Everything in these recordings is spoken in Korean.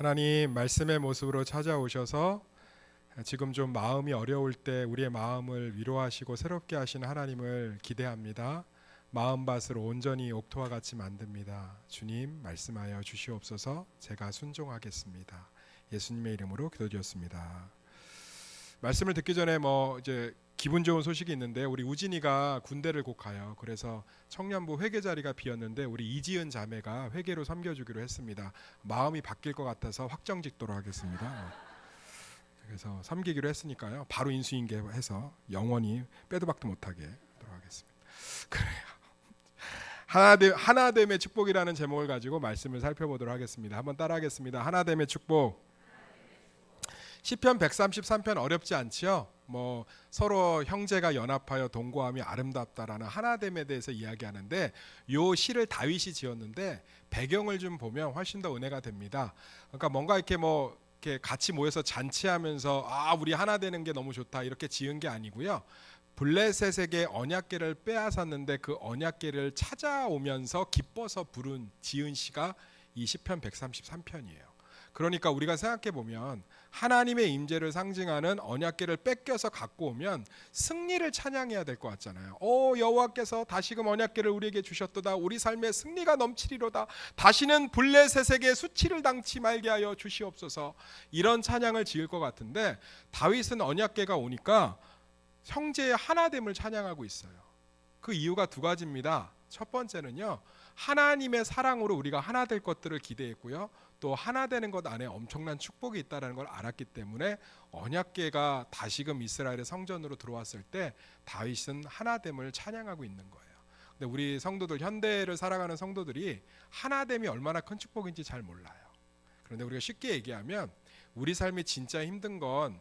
하나님 말씀의 모습으로 찾아오셔서 지금 좀 마음이 어려울 때 우리의 마음을 위로하시고 새롭게 하시는 하나님을 기대합니다. 마음밭을 온전히 옥토와 같이 만듭니다. 주님 말씀하여 주시옵소서. 제가 순종하겠습니다. 예수님의 이름으로 기도드렸습니다. 말씀을 듣기 전에 이제 기분 좋은 소식이 있는데 우리 우진이가 군대를 곧 가요. 그래서 청년부 회계 자리가 비었는데 우리 이지은 자매가 회계로 섬겨주기로 했습니다. 마음이 바뀔 것 같아서 확정짓도록 하겠습니다. 그래서 섬기기로 했으니까요. 바로 인수인계해서 영원히 빼도 박도 못하게 하도록 하겠습니다. 그래요. 하나됨의 축복이라는 제목을 가지고 말씀을 살펴보도록 하겠습니다. 한번 따라하겠습니다. 하나됨의 축복. 시편 133편 어렵지 않지요? 서로 형제가 연합하여 동거함이 아름답다라는 하나됨에 대해서 이야기하는데 요 시를 다윗이 지었는데 배경을 좀 보면 훨씬 더 은혜가 됩니다. 그러니까 뭔가 이렇게 같이 모여서 잔치하면서 우리 하나 되는 게 너무 좋다 이렇게 지은 게 아니고요. 블레셋에게 언약궤를 빼앗았는데 그 언약궤를 찾아오면서 기뻐서 지은 시가 이 시편 133편이에요. 그러니까 우리가 생각해 보면 하나님의 임재를 상징하는 언약궤를 뺏겨서 갖고 오면 승리를 찬양해야 될 것 같잖아요. 여호와께서 다시금 언약궤를 우리에게 주셨도다. 우리 삶에 승리가 넘치리로다. 다시는 블레셋에게 수치를 당치 말게 하여 주시옵소서. 이런 찬양을 지을 것 같은데 다윗은 언약궤가 오니까 형제의 하나됨을 찬양하고 있어요. 그 이유가 두 가지입니다. 첫 번째는요, 하나님의 사랑으로 우리가 하나 될 것들을 기대했고요, 또 하나 되는 것 안에 엄청난 축복이 있다는 걸 알았기 때문에 언약궤가 다시금 이스라엘의 성전으로 들어왔을 때 다윗은 하나됨을 찬양하고 있는 거예요. 근데 우리 성도들, 현대를 살아가는 성도들이 하나됨이 얼마나 큰 축복인지 잘 몰라요. 그런데 우리가 쉽게 얘기하면 우리 삶이 진짜 힘든 건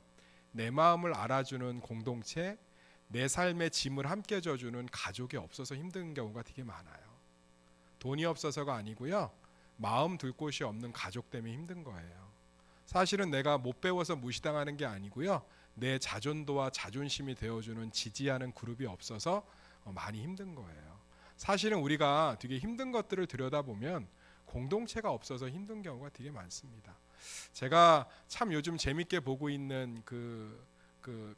내 마음을 알아주는 공동체, 내 삶의 짐을 함께 져주는 가족이 없어서 힘든 경우가 되게 많아요. 돈이 없어서가 아니고요, 마음 둘 곳이 없는 가족 때문에 힘든 거예요. 사실은 내가 못 배워서 무시당하는 게 아니고요, 내 자존도와 자존심이 되어주는 지지하는 그룹이 없어서 많이 힘든 거예요. 사실은 우리가 되게 힘든 것들을 들여다보면 공동체가 없어서 힘든 경우가 되게 많습니다. 제가 참 요즘 재밌게 보고 있는 그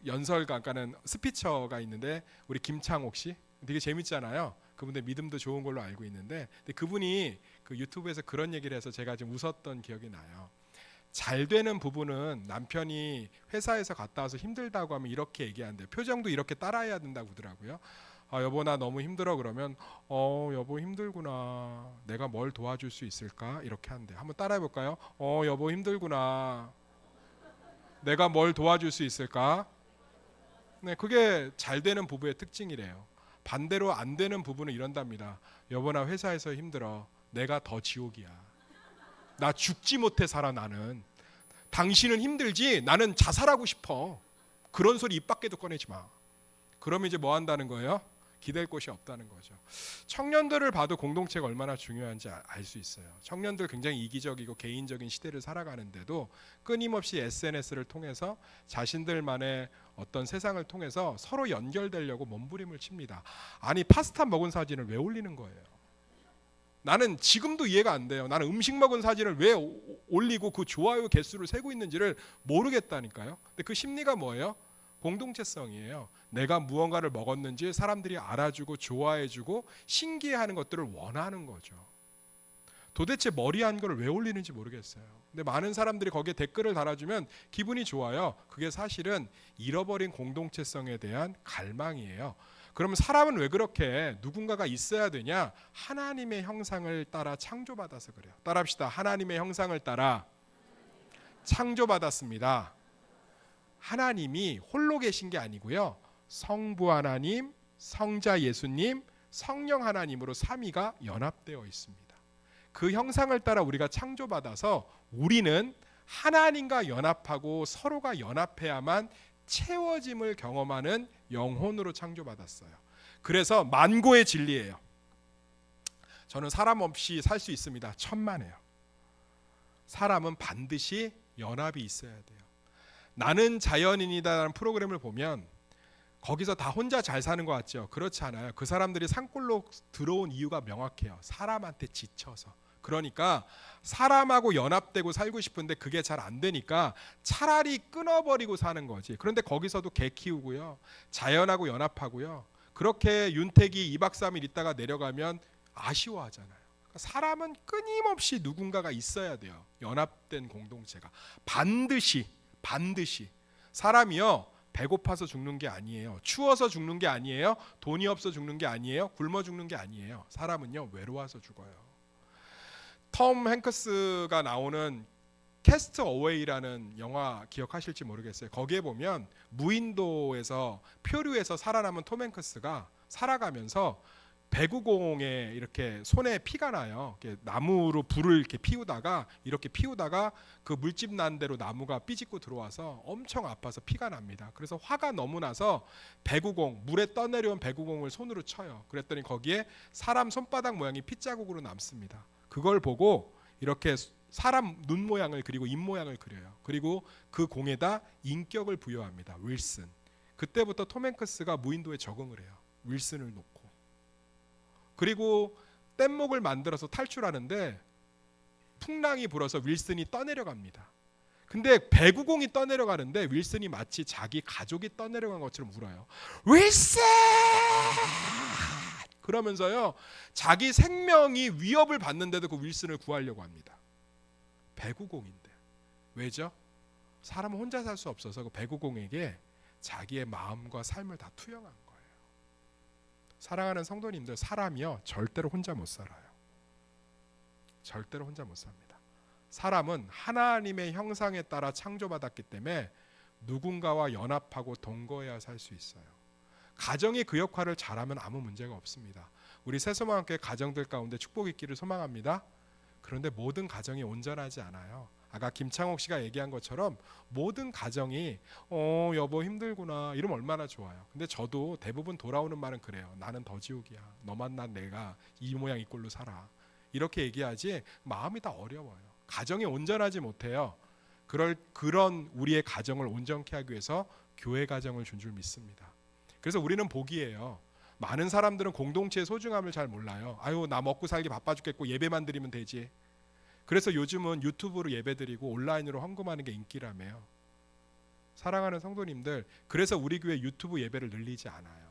연설가, 그러니까는 스피처가 있는데 우리 김창옥 씨 되게 재밌잖아요. 그분의 믿음도 좋은 걸로 알고 있는데, 근데 그분이 그 유튜브에서 그런 얘기를 해서 제가 좀 웃었던 기억이 나요. 잘 되는 부부는 남편이 회사에서 갔다 와서 힘들다고 하면 이렇게 얘기하는데 표정도 이렇게 따라해야 된다고 하더라고요. 여보 나 너무 힘들어. 그러면 여보 힘들구나. 내가 뭘 도와줄 수 있을까? 이렇게 한대. 한번 따라해 볼까요? 여보 힘들구나. 내가 뭘 도와줄 수 있을까? 네, 그게 잘 되는 부부의 특징이래요. 반대로 안 되는 부부는 이런답니다. 여보 나 회사에서 힘들어. 내가 더 지옥이야. 나 죽지 못해 살아 나는. 당신은 힘들지? 나는 자살하고 싶어. 그런 소리 입 밖에도 꺼내지 마. 그러면 이제 뭐 한다는 거예요? 기댈 곳이 없다는 거죠. 청년들을 봐도 공동체가 얼마나 중요한지 알 수 있어요. 청년들 굉장히 이기적이고 개인적인 시대를 살아가는데도 끊임없이 SNS를 통해서 자신들만의 어떤 세상을 통해서 서로 연결되려고 몸부림을 칩니다. 아니 파스타 먹은 사진을 왜 올리는 거예요? 나는 지금도 이해가 안 돼요. 나는 음식 먹은 사진을 왜 올리고 그 좋아요 개수를 세고 있는지를 모르겠다니까요. 근데 그 심리가 뭐예요? 공동체성이에요. 내가 무언가를 먹었는지 사람들이 알아주고 좋아해주고 신기해하는 것들을 원하는 거죠. 도대체 머리한 걸 왜 올리는지 모르겠어요. 근데 많은 사람들이 거기에 댓글을 달아주면 기분이 좋아요. 그게 사실은 잃어버린 공동체성에 대한 갈망이에요. 그러면 사람은 왜 그렇게 누군가가 있어야 되냐? 하나님의 형상을 따라 창조받아서 그래요. 따라합시다. 하나님의 형상을 따라 창조받았습니다. 하나님이 홀로 계신 게 아니고요, 성부 하나님, 성자 예수님, 성령 하나님으로 삼위가 연합되어 있습니다. 그 형상을 따라 우리가 창조받아서 우리는 하나님과 연합하고 서로가 연합해야만 채워짐을 경험하는 영혼으로 창조받았어요. 그래서 만고의 진리예요. 저는 사람 없이 살 수 있습니다. 천만에요. 사람은 반드시 연합이 있어야 돼요. 나는 자연인이다라는 프로그램을 보면 거기서 다 혼자 잘 사는 것 같죠? 그렇지 않아요. 그 사람들이 산골로 들어온 이유가 명확해요. 사람한테 지쳐서. 그러니까 사람하고 연합되고 살고 싶은데 그게 잘 안 되니까 차라리 끊어버리고 사는 거지. 그런데 거기서도 개 키우고요. 자연하고 연합하고요. 그렇게 윤택이 2박 3일 있다가 내려가면 아쉬워하잖아요. 그러니까 사람은 끊임없이 누군가가 있어야 돼요. 연합된 공동체가. 반드시 사람이요. 배고파서 죽는 게 아니에요. 추워서 죽는 게 아니에요. 돈이 없어 죽는 게 아니에요. 굶어 죽는 게 아니에요. 사람은요. 외로워서 죽어요. 톰 행크스가 나오는 캐스트 어웨이라는 영화 기억하실지 모르겠어요. 거기에 보면 무인도에서 표류해서 살아남은 톰 행크스가 살아가면서 배구공에 이렇게 손에 피가 나요. 이렇게 나무로 불을 이렇게 피우다가 그 물집 난 대로 나무가 삐집고 들어와서 엄청 아파서 피가 납니다. 그래서 화가 너무 나서 배구공, 물에 떠내려온 배구공을 손으로 쳐요. 그랬더니 거기에 사람 손바닥 모양이 핏자국으로 남습니다. 그걸 보고 이렇게 사람 눈 모양을 그리고 입 모양을 그려요. 그리고 그 공에다 인격을 부여합니다. 윌슨. 그때부터 톰 행크스가 무인도에 적응을 해요. 윌슨을 놓고. 그리고 뗏목을 만들어서 탈출하는데 풍랑이 불어서 윌슨이 떠내려갑니다. 근데 배구공이 떠내려가는데 윌슨이 마치 자기 가족이 떠내려간 것처럼 울어요. 윌슨! 그러면서요. 자기 생명이 위협을 받는데도 그 윌슨을 구하려고 합니다. 배구공인데. 왜죠? 사람은 혼자 살 수 없어서 그 배구공에게 자기의 마음과 삶을 다 투영한 거예요. 사랑하는 성도님들, 사람이요 절대로 혼자 못 살아요. 절대로 혼자 못 삽니다. 사람은 하나님의 형상에 따라 창조받았기 때문에 누군가와 연합하고 동거해야 살 수 있어요. 가정이 그 역할을 잘하면 아무 문제가 없습니다. 우리 새소망교회 가정들 가운데 축복이 있기를 소망합니다. 그런데 모든 가정이 온전하지 않아요. 아까 김창옥 씨가 얘기한 것처럼 모든 가정이 여보 힘들구나 이러면 얼마나 좋아요. 근데 저도 대부분 돌아오는 말은 그래요. 나는 더 지옥이야. 너만 난 내가 이 모양 이 꼴로 살아. 이렇게 얘기하지 마음이 다 어려워요. 가정이 온전하지 못해요. 그런 우리의 가정을 온전케 하기 위해서 교회 가정을 준 줄 믿습니다. 그래서 우리는 복이에요. 많은 사람들은 공동체의 소중함을 잘 몰라요. 아유 나 먹고 살기 바빠 죽겠고 예배만 드리면 되지. 그래서 요즘은 유튜브로 예배드리고 온라인으로 헌금하는 게 인기라며요. 사랑하는 성도님들, 그래서 우리 교회 유튜브 예배를 늘리지 않아요.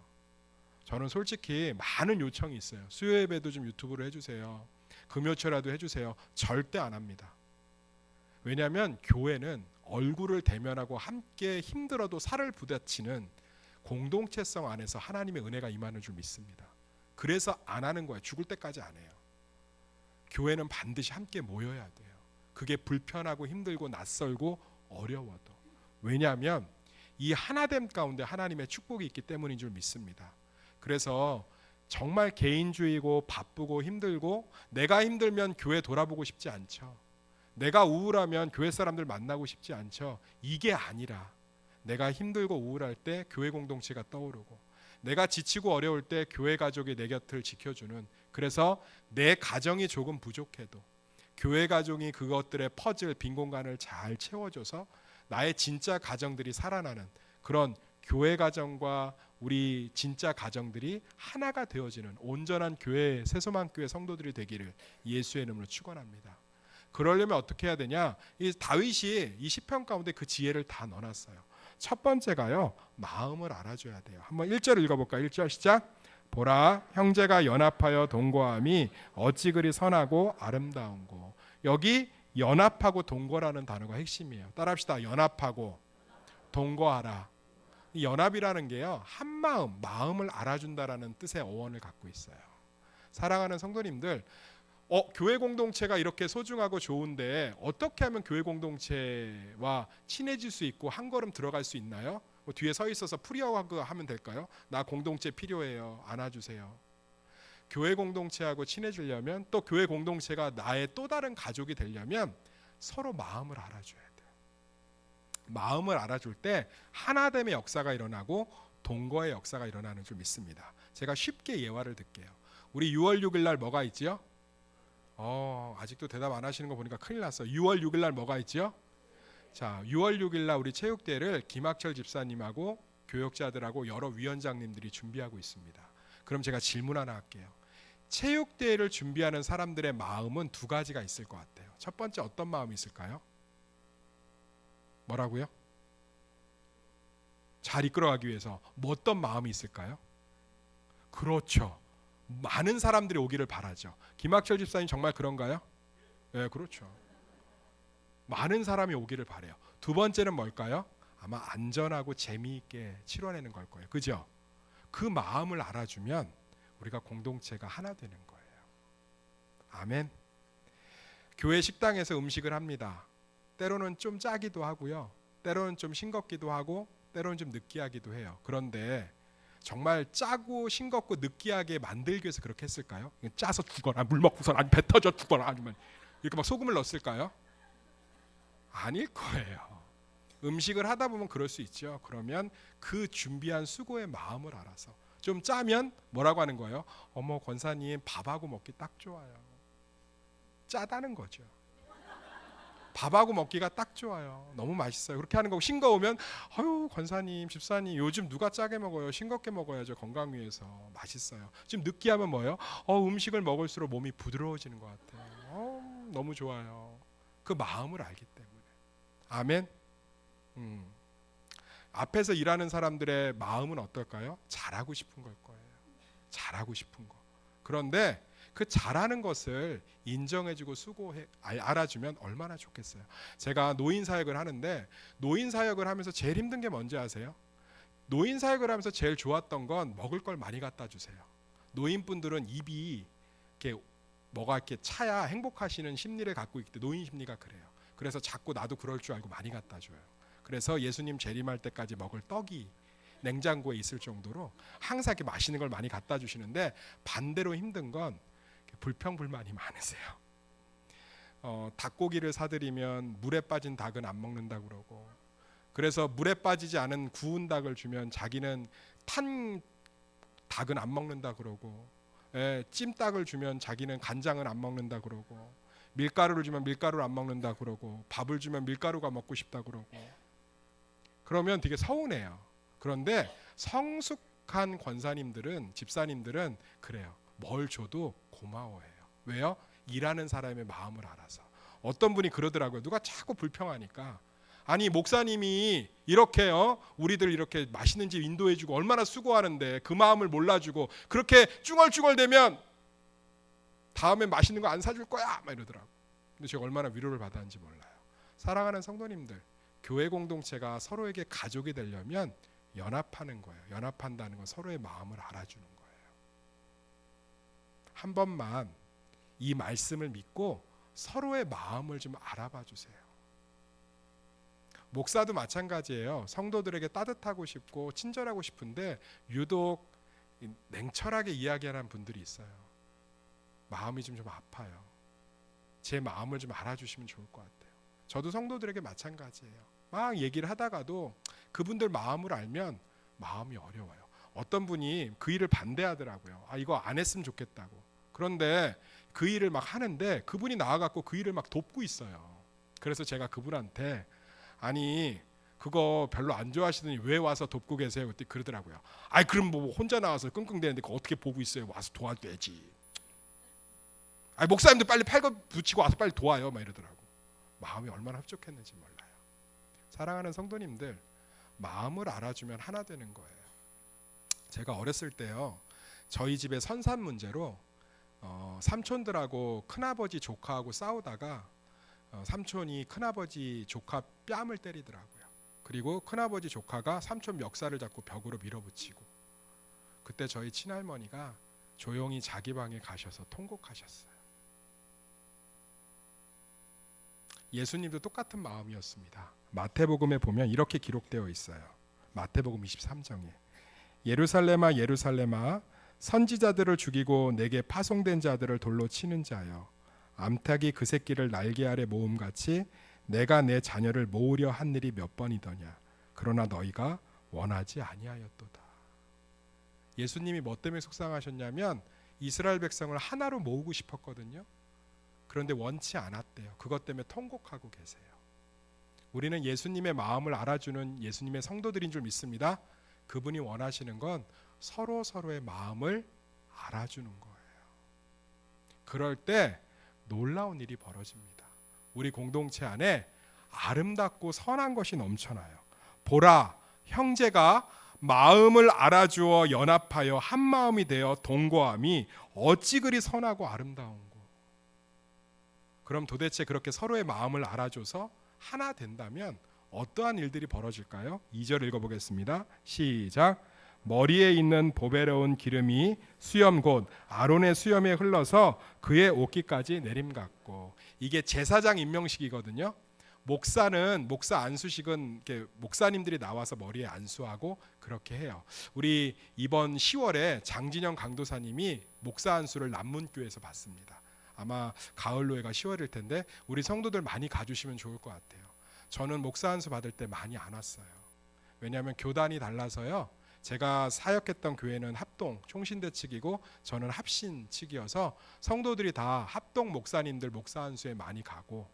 저는 솔직히 많은 요청이 있어요. 수요 예배도 좀 유튜브로 해주세요. 금요초라도 해주세요. 절대 안 합니다. 왜냐하면 교회는 얼굴을 대면하고 함께 힘들어도 살을 부딪히는 공동체성 안에서 하나님의 은혜가 임하는 줄 믿습니다. 그래서 안 하는 거예요. 죽을 때까지 안 해요. 교회는 반드시 함께 모여야 돼요. 그게 불편하고 힘들고 낯설고 어려워도. 왜냐하면 이 하나됨 가운데 하나님의 축복이 있기 때문인 줄 믿습니다. 그래서 정말 개인주의고 바쁘고 힘들고 내가 힘들면 교회 돌아보고 싶지 않죠. 내가 우울하면 교회 사람들 만나고 싶지 않죠. 이게 아니라 내가 힘들고 우울할 때 교회 공동체가 떠오르고 내가 지치고 어려울 때 교회 가족이 내 곁을 지켜주는, 그래서 내 가정이 조금 부족해도 교회 가족이 그것들의 퍼즐 빈 공간을 잘 채워줘서 나의 진짜 가정들이 살아나는 그런 교회 가정과 우리 진짜 가정들이 하나가 되어지는 온전한 교회 새소망교회 성도들이 되기를 예수의 이름으로 축원합니다. 그러려면 어떻게 해야 되냐? 이 다윗이 이 시편 가운데 그 지혜를 다 넣어놨어요. 첫 번째가요, 마음을 알아줘야 돼요. 한번 1절 읽어볼까요? 1절 시작. 보라, 형제가 연합하여 동거함이 어찌 그리 선하고 아름다운고. 여기 연합하고 동거라는 단어가 핵심이에요. 따라합시다. 연합하고 동거하라. 이 연합이라는 게요, 한 마음을 알아준다라는 뜻의 어원을 갖고 있어요. 사랑하는 성도님들, 교회 공동체가 이렇게 소중하고 좋은데 어떻게 하면 교회 공동체와 친해질 수 있고 한 걸음 들어갈 수 있나요? 뒤에 서 있어서 프리어하고 하면 될까요? 나 공동체 필요해요. 안아주세요. 교회 공동체하고 친해지려면, 또 교회 공동체가 나의 또 다른 가족이 되려면 서로 마음을 알아줘야 돼요. 마음을 알아줄 때 하나됨의 역사가 일어나고 동거의 역사가 일어나는 줄 믿습니다. 제가 쉽게 예화를 들게요. 우리 6월 6일 날 뭐가 있지요? 아직도 대답 안 하시는 거 보니까 큰일 났어요. 6월 6일 날 뭐가 있지요? 자, 6월 6일 날 우리 체육대회를 김학철 집사님하고 교역자들하고 여러 위원장님들이 준비하고 있습니다. 그럼 제가 질문 하나 할게요. 체육대회를 준비하는 사람들의 마음은 두 가지가 있을 것 같아요. 첫 번째 어떤 마음이 있을까요? 뭐라고요? 잘 이끌어가기 위해서 뭐 어떤 마음이 있을까요? 그렇죠. 많은 사람들이 오기를 바라죠. 김학철 집사님 정말 그런가요? 네, 그렇죠. 많은 사람이 오기를 바래요. 두 번째는 뭘까요? 아마 안전하고 재미있게 치러내는 걸 거예요. 그죠? 그 마음을 알아주면 우리가 공동체가 하나 되는 거예요. 아멘. 교회 식당에서 음식을 합니다. 때로는 좀 짜기도 하고요. 때로는 좀 싱겁기도 하고 때로는 좀 느끼하기도 해요. 그런데 정말 짜고 싱겁고 느끼하게 만들기 위해서 그렇게 했을까요? 짜서 죽어라, 물 먹고선 아니 배 터져 죽어라, 아니면 이렇게 막 소금을 넣었을까요? 아닐 거예요. 음식을 하다 보면 그럴 수 있죠. 그러면 그 준비한 수고의 마음을 알아서 좀 짜면 뭐라고 하는 거예요? 어머 권사님 밥하고 먹기 딱 좋아요. 짜다는 거죠. 밥하고 먹기가 딱 좋아요. 너무 맛있어요. 그렇게 하는 거고 싱거우면 아유 권사님 집사님 요즘 누가 짜게 먹어요. 싱겁게 먹어야죠. 건강 위해서 맛있어요. 지금 느끼하면 뭐예요? 음식을 먹을수록 몸이 부드러워지는 것 같아요. 너무 좋아요. 그 마음을 알기 때문에. 아멘. 앞에서 일하는 사람들의 마음은 어떨까요? 잘하고 싶은 걸 거예요. 잘하고 싶은 거. 그런데 그 잘하는 것을 인정해주고 알아주면 얼마나 좋겠어요. 제가 노인 사역을 하는데 노인 사역을 하면서 제일 힘든 게 뭔지 아세요? 노인 사역을 하면서 제일 좋았던 건 먹을 걸 많이 갖다 주세요. 노인분들은 입이 이렇게 뭐가 이렇게 차야 행복하시는 심리를 갖고 있기 때문에 노인 심리가 그래요. 그래서 자꾸 나도 그럴 줄 알고 많이 갖다 줘요. 그래서 예수님 재림할 때까지 먹을 떡이 냉장고에 있을 정도로 항상 이렇게 맛있는 걸 많이 갖다 주시는데 반대로 힘든 건 불평불만이 많으세요. 닭고기를 사드리면 물에 빠진 닭은 안 먹는다고 그러고 그래서 물에 빠지지 않은 구운 닭을 주면 자기는 탄 닭은 안 먹는다 그러고 찜닭을 주면 자기는 간장은 안 먹는다 그러고 밀가루를 주면 밀가루를 안 먹는다 그러고 밥을 주면 밀가루가 먹고 싶다 그러고 그러면 되게 서운해요. 그런데 성숙한 권사님들은 집사님들은 그래요. 뭘 줘도 고마워해요. 왜요? 일하는 사람의 마음을 알아서. 어떤 분이 그러더라고요. 누가 자꾸 불평하니까 아니 목사님이 이렇게요 우리들 이렇게 맛있는 집 인도해주고 얼마나 수고하는데 그 마음을 몰라주고 그렇게 쭝얼쭝얼대면 다음에 맛있는 거 안 사줄 거야 막 이러더라고. 근데 제가 얼마나 위로를 받았는지 몰라요. 사랑하는 성도님들, 교회 공동체가 서로에게 가족이 되려면 연합하는 거예요. 연합한다는 건 서로의 마음을 알아주는 거예요. 한 번만 이 말씀을 믿고 서로의 마음을 좀 알아봐 주세요. 목사도 마찬가지예요. 성도들에게 따뜻하고 싶고 친절하고 싶은데 유독 냉철하게 이야기하는 분들이 있어요. 마음이 좀 아파요. 제 마음을 좀 알아주시면 좋을 것 같아요. 저도 성도들에게 마찬가지예요. 막 얘기를 하다가도 그분들 마음을 알면 마음이 어려워요. 어떤 분이 그 일을 반대하더라고요. 이거 안 했으면 좋겠다고. 그런데 그 일을 막 하는데 그분이 나와갖고 그 일을 막 돕고 있어요. 그래서 제가 그분한테 아니 그거 별로 안 좋아하시더니 왜 와서 돕고 계세요? 그때 그러더라고요. 그럼 뭐 혼자 나와서 끙끙대는데 그거 어떻게 보고 있어요? 와서 도와줘야지. 목사님도 빨리 팔거 붙이고 와서 빨리 도와요. 막 이러더라고. 마음이 얼마나 흡족했는지 몰라요. 사랑하는 성도님들, 마음을 알아주면 하나 되는 거예요. 제가 어렸을 때요, 저희 집의 선산 문제로 삼촌들하고 큰아버지 조카하고 싸우다가 삼촌이 큰아버지 조카 뺨을 때리더라고요. 그리고 큰아버지 조카가 삼촌 멱살을 잡고 벽으로 밀어붙이고 그때 저희 친할머니가 조용히 자기 방에 가셔서 통곡하셨어요. 예수님도 똑같은 마음이었습니다. 마태복음에 보면 이렇게 기록되어 있어요. 마태복음 23장에 예루살렘아 예루살렘아 선지자들을 죽이고 내게 파송된 자들을 돌로 치는 자여 암탉이 그 새끼를 날개 아래 모음같이 내가 내 자녀를 모으려 한 일이 몇 번이더냐. 그러나 너희가 원하지 아니하였도다. 예수님이 뭐 때문에 속상하셨냐면 이스라엘 백성을 하나로 모으고 싶었거든요. 그런데 원치 않았대요. 그것 때문에 통곡하고 계세요. 우리는 예수님의 마음을 알아주는 예수님의 성도들인 줄 믿습니다. 그분이 원하시는 건 서로의 마음을 알아주는 거예요. 그럴 때 놀라운 일이 벌어집니다. 우리 공동체 안에 아름답고 선한 것이 넘쳐나요. 보라, 형제가 마음을 알아주어 연합하여 한 마음이 되어 동거함이 어찌 그리 선하고 아름다운고. 그럼 도대체 그렇게 서로의 마음을 알아줘서 하나 된다면 어떠한 일들이 벌어질까요? 2절 읽어보겠습니다. 시작. 머리에 있는 보배로운 기름이 수염 곧 아론의 수염에 흘러서 그의 옷깃까지 내림같고. 이게 제사장 임명식이거든요. 목사는 목사 안수식은 이렇게 목사님들이 나와서 머리에 안수하고 그렇게 해요. 우리 이번 10월에 장진영 강도사님이 목사 안수를 남문교에서 받습니다. 아마 가을로회가 10월일 텐데 우리 성도들 많이 가주시면 좋을 것 같아요. 저는 목사 안수 받을 때 많이 안 왔어요. 왜냐하면 교단이 달라서요. 제가 사역했던 교회는 합동 총신대 측이고 저는 합신 측이어서 성도들이 다 합동 목사님들 목사 안수에 많이 가고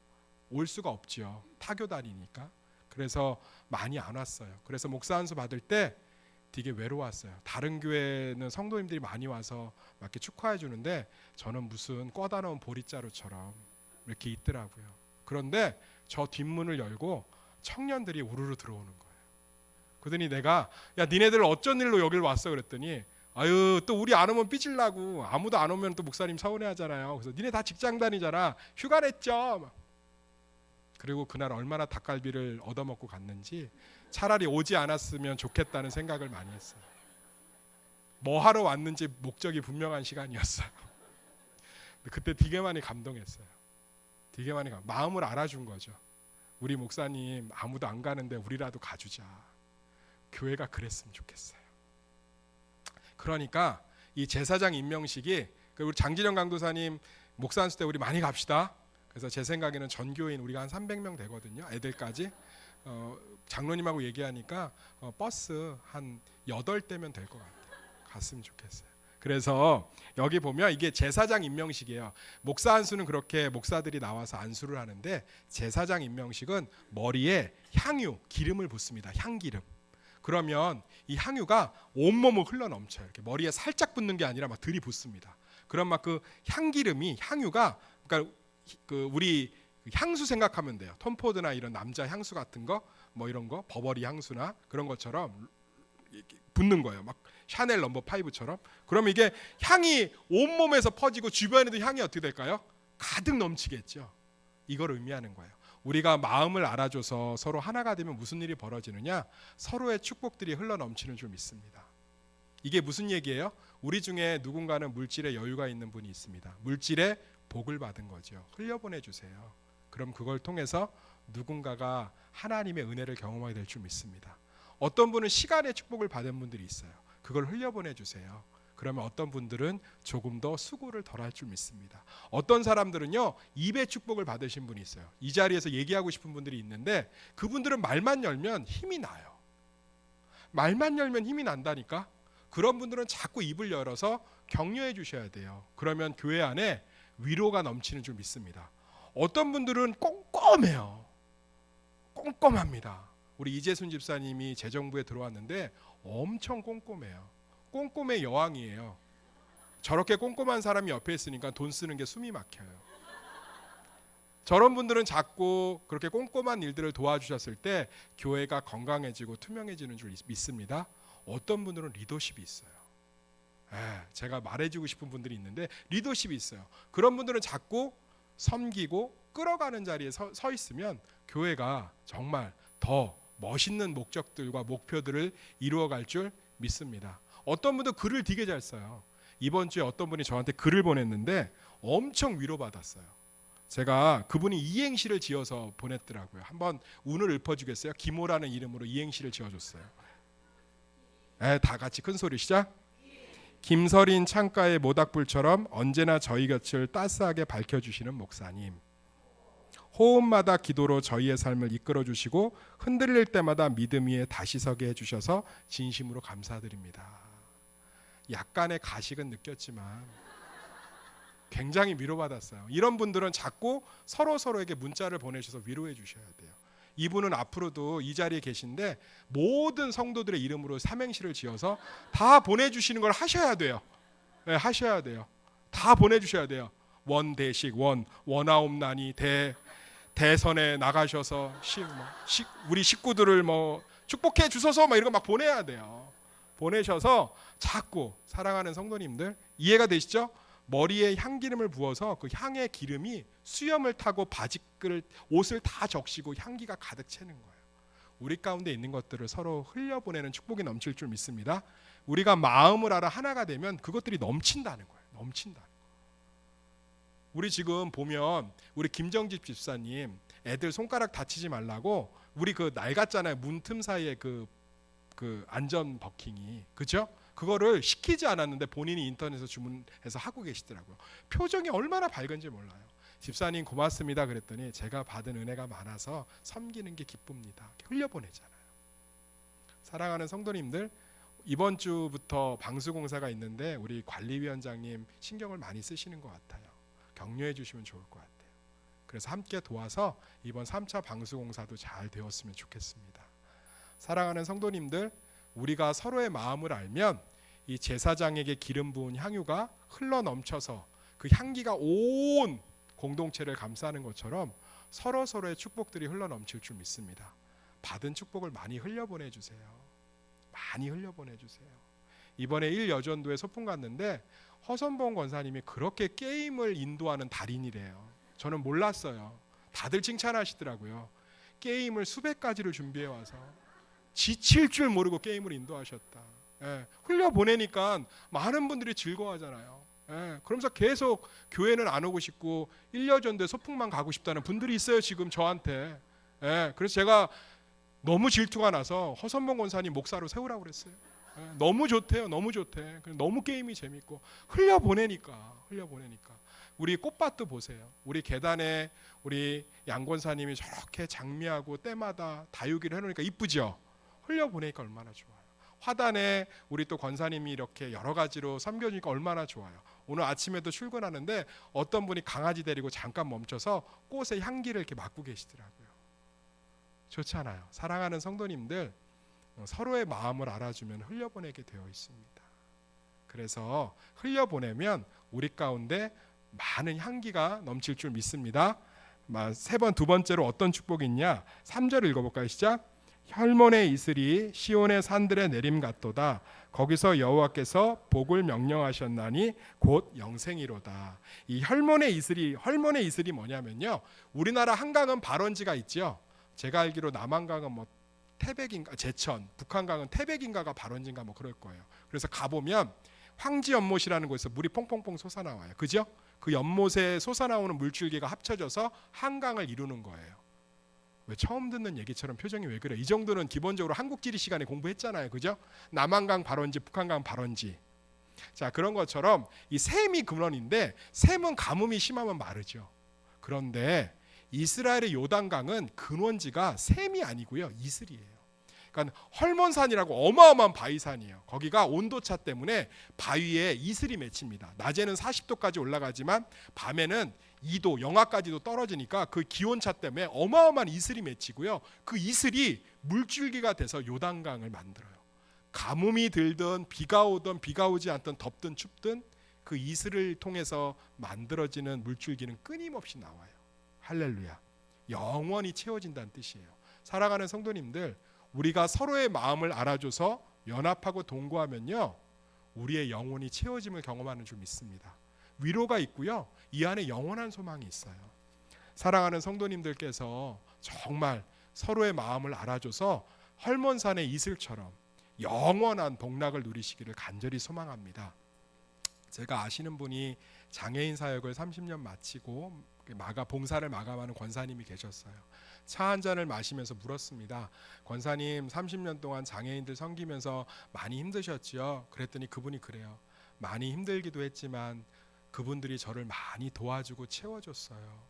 올 수가 없죠. 타교단이니까. 그래서 많이 안 왔어요. 그래서 목사 안수 받을 때 되게 외로웠어요. 다른 교회는 성도님들이 많이 와서 막 이렇게 축하해 주는데 저는 무슨 꺼다 놓은 보릿자루처럼 이렇게 있더라고요. 그런데 저 뒷문을 열고 청년들이 우르르 들어오는 거예요. 그러더니 내가 야 니네들 어쩐 일로 여길 왔어 그랬더니 아유 또 우리 안 오면 삐질라고 아무도 안 오면 또 목사님 서운해하잖아요. 그래서 니네 다 직장 다니잖아. 휴가 냈죠. 그리고 그날 얼마나 닭갈비를 얻어먹고 갔는지 차라리 오지 않았으면 좋겠다는 생각을 많이 했어요. 뭐 하러 왔는지 목적이 분명한 시간이었어요. 그때 되게 많이 감동했어요. 되게 많이 마음을 알아준 거죠. 우리 목사님 아무도 안 가는데 우리라도 가주자. 교회가 그랬으면 좋겠어요. 그러니까 이 제사장 임명식이 우리 장진영 강도사님 목사 안수 때 우리 많이 갑시다. 그래서 제 생각에는 전교인 우리가 한 300명 되거든요. 애들까지. 장로님하고 얘기하니까 버스 한 8대면 될 것 같아요. 갔으면 좋겠어요. 그래서 여기 보면 이게 제사장 임명식이에요. 목사 안수는 그렇게 목사들이 나와서 안수를 하는데 제사장 임명식은 머리에 향유, 기름을 붓습니다. 향기름. 그러면 이 향유가 온몸을 흘러넘쳐요. 이렇게 머리에 살짝 붓는 게 아니라 막 들이붓습니다. 그럼 막 그 향기름이 향유가 그러니까 그 우리 향수 생각하면 돼요. 톰포드나 이런 남자 향수 같은 거, 뭐 이런 거, 버버리 향수나 그런 것처럼 붓는 거예요. 막 샤넬 넘버 5처럼. 그럼 이게 향이 온 몸에서 퍼지고 주변에도 향이 어떻게 될까요? 가득 넘치겠죠. 이걸 의미하는 거예요. 우리가 마음을 알아줘서 서로 하나가 되면 무슨 일이 벌어지느냐? 서로의 축복들이 흘러넘치는 줄 믿습니다. 이게 무슨 얘기예요? 우리 중에 누군가는 물질에 여유가 있는 분이 있습니다. 물질에 복을 받은 거죠. 흘려보내주세요. 그럼 그걸 통해서 누군가가 하나님의 은혜를 경험하게 될 줄 믿습니다. 어떤 분은 시간의 축복을 받은 분들이 있어요. 그걸 흘려보내주세요. 그러면 어떤 분들은 조금 더 수고를 덜 할 줄 믿습니다. 어떤 사람들은요, 입의 축복을 받으신 분이 있어요. 이 자리에서 얘기하고 싶은 분들이 있는데 그분들은 말만 열면 힘이 나요. 말만 열면 힘이 난다니까. 그런 분들은 자꾸 입을 열어서 격려해 주셔야 돼요. 그러면 교회 안에 위로가 넘치는 줄 믿습니다. 어떤 분들은 꼼꼼해요. 꼼꼼합니다. 우리 이재순 집사님이 재정부에 들어왔는데 엄청 꼼꼼해요. 꼼꼼의 여왕이에요. 저렇게 꼼꼼한 사람이 옆에 있으니까 돈 쓰는 게 숨이 막혀요. 저런 분들은 자꾸 그렇게 꼼꼼한 일들을 도와주셨을 때 교회가 건강해지고 투명해지는 줄 믿습니다. 어떤 분들은 리더십이 있어요. 제가 말해주고 싶은 분들이 있는데 리더십이 있어요. 그런 분들은 자꾸 섬기고 끌어가는 자리에 서 있으면 교회가 정말 더 멋있는 목적들과 목표들을 이루어갈 줄 믿습니다. 어떤 분도 글을 되게 잘 써요. 이번 주에 어떤 분이 저한테 글을 보냈는데 엄청 위로받았어요. 제가 그분이 이행시를 지어서 보냈더라고요. 한번 운을 읊어주겠어요? 김호라는 이름으로 이행시를 지어줬어요. 다 같이 큰 소리 시작. 김서린 창가의 모닥불처럼 언제나 저희 곁을 따스하게 밝혀주시는 목사님. 호흡마다 기도로 저희의 삶을 이끌어주시고 흔들릴 때마다 믿음 위에 다시 서게 해주셔서 진심으로 감사드립니다. 약간의 가식은 느꼈지만 굉장히 위로받았어요. 이런 분들은 자꾸 서로에게 문자를 보내셔서 위로해 주셔야 돼요. 이분은 앞으로도 이 자리에 계신데 모든 성도들의 이름으로 삼행시를 지어서 다 보내주시는 걸 하셔야 돼요. 하셔야 돼요. 다 보내주셔야 돼요. 원대식 원아옵나니 대선에 나가셔서 우리 식구들을 뭐 축복해 주소서 막 이런 거 막 보내야 돼요. 보내셔서 자꾸 사랑하는 성도님들 이해가 되시죠? 머리에 향기름을 부어서 그 향의 기름이 수염을 타고 바지끈을 옷을 다 적시고 향기가 가득 채는 거예요. 우리 가운데 있는 것들을 서로 흘려보내는 축복이 넘칠 줄 믿습니다. 우리가 마음을 알아 하나가 되면 그것들이 넘친다는 거예요. 넘친다는 거예요. 우리 지금 보면 우리 김정집 집사님 애들 손가락 다치지 말라고 우리 그 낡았잖아요. 문틈 사이에 그 안전 버킹이, 그죠? 그거를 시키지 않았는데 본인이 인터넷에서 주문해서 하고 계시더라고요. 표정이 얼마나 밝은지 몰라요. 집사님 고맙습니다 그랬더니 제가 받은 은혜가 많아서 섬기는 게 기쁩니다. 흘려보내잖아요. 사랑하는 성도님들, 이번 주부터 방수공사가 있는데 우리 관리위원장님 신경을 많이 쓰시는 것 같아요. 격려해 주시면 좋을 것 같아요. 그래서 함께 도와서 이번 3차 방수공사도 잘 되었으면 좋겠습니다. 사랑하는 성도님들, 우리가 서로의 마음을 알면 이 제사장에게 기름 부은 향유가 흘러 넘쳐서 그 향기가 온 공동체를 감싸는 것처럼 서로의 축복들이 흘러 넘칠 줄 믿습니다. 받은 축복을 많이 흘려보내 주세요. 많이 흘려보내 주세요. 이번에 1여전도에 소풍 갔는데 허선봉 권사님이 그렇게 게임을 인도하는 달인이래요. 저는 몰랐어요. 다들 칭찬하시더라고요. 게임을 수백 가지를 준비해 와서 지칠 줄 모르고 게임을 인도하셨다. 흘려보내니까 많은 분들이 즐거워하잖아요. 그러면서 계속 교회는 안 오고 싶고 1여전도에 소풍만 가고 싶다는 분들이 있어요. 지금 저한테. 그래서 제가 너무 질투가 나서 허선봉 권사님 목사로 세우라고 그랬어요. 너무 좋대요. 너무 좋대. 너무 게임이 재밌고 흘려보내니까. 우리 꽃밭도 보세요. 우리 계단에 우리 양 권사님이 저렇게 장미하고 때마다 다육이를 해놓으니까 이쁘죠. 흘려보내니까 얼마나 좋아요. 화단에 우리 또 권사님이 이렇게 여러 가지로 섬겨주니까 얼마나 좋아요. 오늘 아침에도 출근하는데 어떤 분이 강아지 데리고 잠깐 멈춰서 꽃의 향기를 이렇게 맡고 계시더라고요. 좋잖아요. 사랑하는 성도님들, 서로의 마음을 알아주면 흘려보내게 되어 있습니다. 그래서 흘려보내면 우리 가운데 많은 향기가 넘칠 줄 믿습니다. 두 번째로 어떤 축복이 있냐? 3절 읽어볼까요? 시작. 혈몬의 이슬이 시온의 산들에 내림 같도다. 거기서 여호와께서 복을 명령하셨나니 곧 영생이로다. 이 혈몬의 이슬이 뭐냐면요. 우리나라 한강은 발원지가 있죠. 제가 알기로 남한강은 뭐 태백인가 제천, 북한강은 태백인가가 발원지인가 뭐 그럴 거예요. 그래서 가보면 황지 연못이라는 곳에서 물이 퐁퐁퐁 솟아나와요. 그죠? 그 연못에 솟아나오는 물줄기가 합쳐져서 한강을 이루는 거예요. 왜 처음 듣는 얘기처럼 표정이 왜 그래? 이 정도는 기본적으로 한국지리 시간에 공부했잖아요. 그죠? 남한강 발원지, 북한강 발원지. 자, 그런 것처럼 이 샘이 근원인데 샘은 가뭄이 심하면 마르죠. 그런데 이스라엘의 요단강은 근원지가 샘이 아니고요. 이슬이에요. 그러니까 헐몬산이라고 어마어마한 바위산이에요. 거기가 온도차 때문에 바위에 이슬이 맺힙니다. 낮에는 40도까지 올라가지만 밤에는 2도, 영하까지도 떨어지니까 그 기온차 때문에 어마어마한 이슬이 맺히고요. 그 이슬이 물줄기가 돼서 요단강을 만들어요. 가뭄이 들든 비가 오든 비가 오지 않든 덥든 춥든 그 이슬을 통해서 만들어지는 물줄기는 끊임없이 나와요. 할렐루야. 영원히 채워진다는 뜻이에요. 사랑하는 성도님들, 우리가 서로의 마음을 알아줘서 연합하고 동거하면요, 우리의 영혼이 채워짐을 경험하는 줄 믿습니다. 위로가 있고요, 이 안에 영원한 소망이 있어요. 사랑하는 성도님들께서 정말 서로의 마음을 알아줘서 헐몬산의 이슬처럼 영원한 복락을 누리시기를 간절히 소망합니다. 제가 아시는 분이 장애인 사역을 30년 마치고 봉사를 마감하는 권사님이 계셨어요. 차 한 잔을 마시면서 물었습니다. 권사님, 30년 동안 장애인들 섬기면서 많이 힘드셨지요? 그랬더니 그분이 그래요. 많이 힘들기도 했지만 그분들이 저를 많이 도와주고 채워줬어요.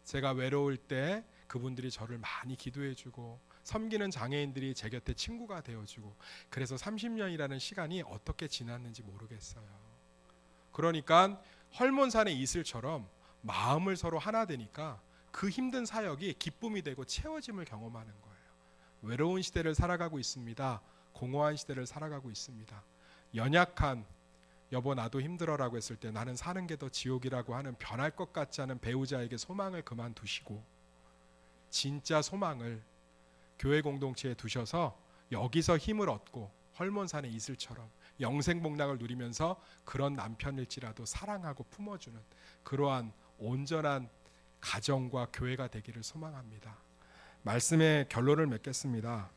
제가 외로울 때 그분들이 저를 많이 기도해주고 섬기는 장애인들이 제 곁에 친구가 되어주고, 그래서 30년이라는 시간이 어떻게 지났는지 모르겠어요. 그러니까 헐몬산의 이슬처럼 마음을 서로 하나 되니까 그 힘든 사역이 기쁨이 되고 채워짐을 경험하는 거예요. 외로운 시대를 살아가고 있습니다. 공허한 시대를 살아가고 있습니다. 연약한 여보 나도 힘들어라고 했을 때 나는 사는 게 더 지옥이라고 하는 변할 것 같지 않은 배우자에게 소망을 그만두시고 진짜 소망을 교회 공동체에 두셔서 여기서 힘을 얻고 헐몬산의 이슬처럼 영생복락을 누리면서 그런 남편일지라도 사랑하고 품어주는 그러한 온전한 가정과 교회가 되기를 소망합니다. 말씀의 결론을 맺겠습니다.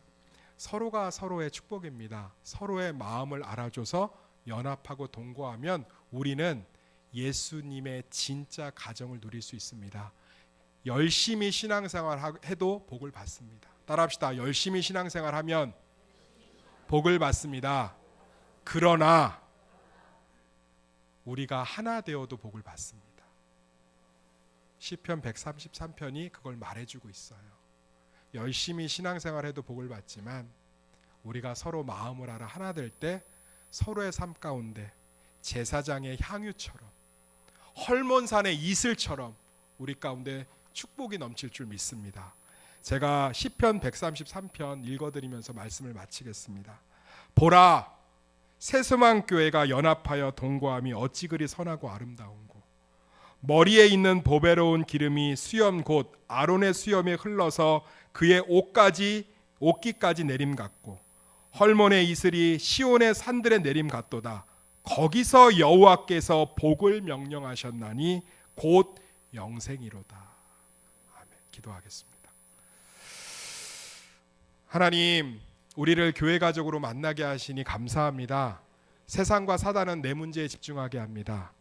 서로가 서로의 축복입니다. 서로의 마음을 알아줘서 연합하고 동거하면 우리는 예수님의 진짜 가정을 누릴 수 있습니다. 열심히 신앙생활 해도 복을 받습니다. 따라합시다. 열심히 신앙생활하면 복을 받습니다. 그러나 우리가 하나 되어도 복을 받습니다. 시편 133편이 그걸 말해주고 있어요. 열심히 신앙생활해도 복을 받지만 우리가 서로 마음을 알아 하나 될 때 서로의 삶 가운데 제사장의 향유처럼 헐몬산의 이슬처럼 우리 가운데 축복이 넘칠 줄 믿습니다. 제가 시편 133편 읽어드리면서 말씀을 마치겠습니다. 보라, 세스만 교회가 연합하여 동거함이 어찌 그리 선하고 아름다운고 머리에 있는 보배로운 기름이 수염 곧 아론의 수염에 흘러서 그의 옷깃까지 내림 같고 헐몬의 이슬이 시온의 산들의 내림 같도다. 거기서 여호와께서 복을 명령하셨나니 곧 영생이로다. 아멘. 기도하겠습니다. 하나님, 우리를 교회 가족으로 만나게 하시니 감사합니다. 세상과 사단은 내 문제에 집중하게 합니다.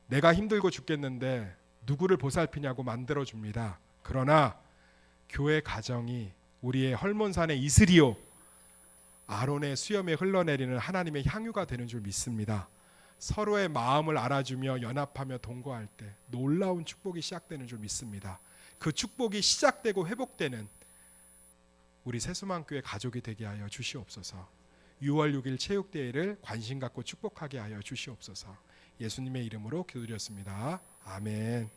내가 힘들고 죽겠는데 누구를 보살피냐고 만들어줍니다. 그러나 교회 가정이 우리의 헐몬산의 이슬이요 아론의 수염에 흘러내리는 하나님의 향유가 되는 줄 믿습니다. 서로의 마음을 알아주며 연합하며 동거할 때 놀라운 축복이 시작되는 줄 믿습니다. 그 축복이 시작되고 회복되는 우리 세수만교회 가족이 되게 하여 주시옵소서. 6월 6일 체육대회를 관심 갖고 축복하게 하여 주시옵소서. 예수님의 이름으로 기도드렸습니다. 아멘.